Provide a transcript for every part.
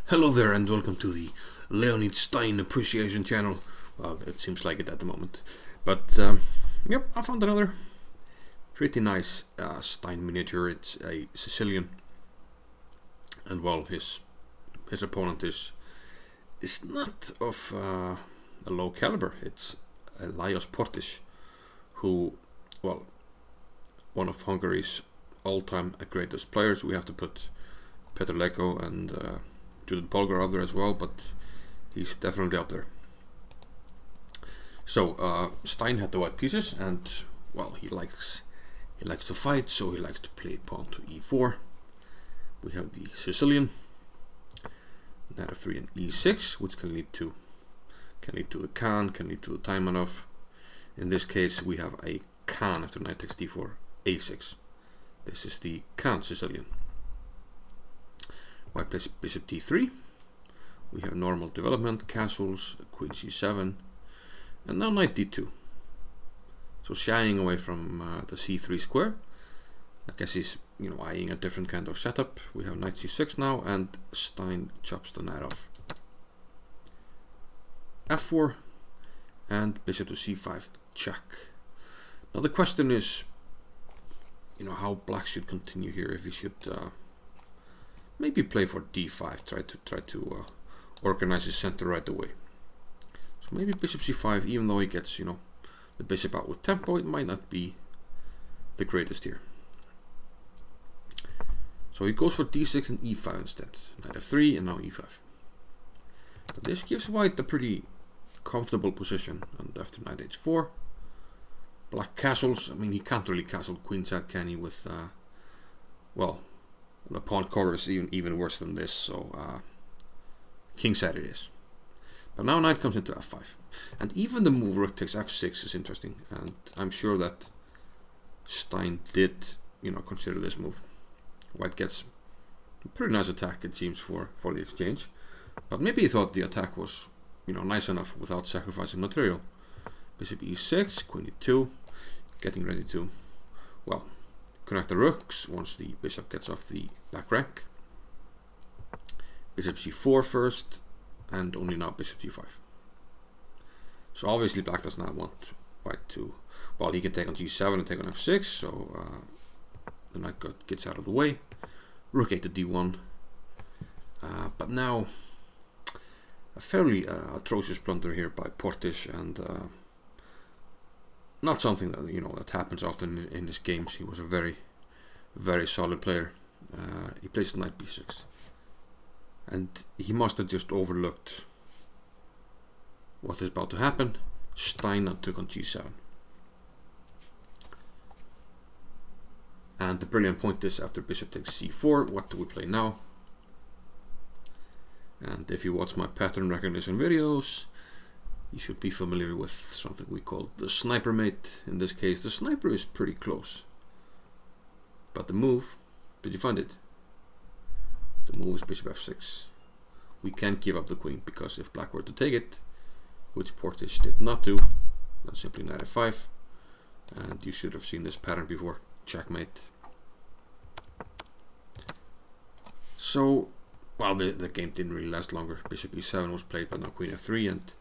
Hello there and welcome to the Leonid Stein appreciation channel. Well, it seems like it at the moment. But, yep, I found another pretty nice Stein miniature. It's a Sicilian. And, well, his opponent is not of a low caliber. It's Lajos Portisch, who, well, one of Hungary's all-time greatest players. We have to put Petr Leko and Judith Polgar out there as well, but he's definitely up there. So Stein had the white pieces, and well, he likes to fight, so he likes to play pawn to e4. We have the Sicilian, knight f3 and e6, which can lead to the Khan, can lead to the Taimanov. In this case, we have a Khan after knight takes d4, a6. This is the Khan Sicilian. White plays bishop d3. We have normal development, castles, queen c7, and now knight d2. So shying away from the c3 square. I guess he's eyeing a different kind of setup. We have knight c6 now, and Stein chops the knight off. f4 and bishop to c5 check. Now the question is, how black should continue here. If he should maybe play for d5, try to organize his center right away. So maybe bishop c5, even though he gets the bishop out with tempo, it might not be the greatest here. So he goes for d6 and e5 instead. Knight f3 and now e5. But this gives white a pretty comfortable position. And after knight h4, black castles. I mean, he can't really castle queenside, can he? With well, the pawn cover is even worse than this, so kingside it is. But now knight comes into f5, and even the move rook takes f6 is interesting, and I'm sure that Stein did consider this move. White gets a pretty nice attack, it seems, for the exchange, but maybe he thought the attack was nice enough without sacrificing material. Bishop e6, queen e2, getting ready to, well, connect the rooks once the bishop gets off the back rank. Bishop c4 first, and only now bishop c5. So obviously black does not want white to, well, he can take on g7 and take on f6, so the knight gets out of the way. Rook a to d1. But now a fairly atrocious blunder here by Portisch, and not something that that happens often in his games. He was a very, very solid player. He plays knight b6, and he must have just overlooked what is about to happen. Stein now took on g7, and the brilliant point is, after bishop takes c4, what do we play now? And if you watch my pattern recognition videos, you should be familiar with something we call the sniper mate. In this case, the sniper is pretty close. But the move, did you find it? The move is bishop f6. We can't give up the queen, because if black were to take it, which Portisch did not do, then simply knight f5. And you should have seen this pattern before. Checkmate. So, well, the game didn't really last longer. Bishop e7 was played, but now queen f3, and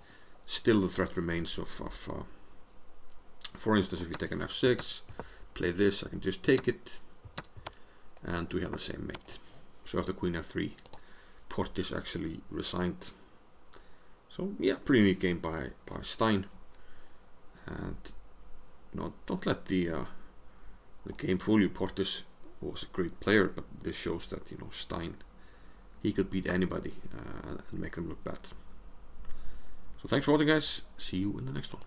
still the threat remains of for instance, if you take an f6, play this, I can just take it, and we have the same mate. So after queen f3, Portisch actually resigned. So yeah, pretty neat game by Stein. And don't let the game fool you. Portisch was a great player, but this shows that Stein, he could beat anybody and make them look bad. So thanks for watching, guys. See you in the next one.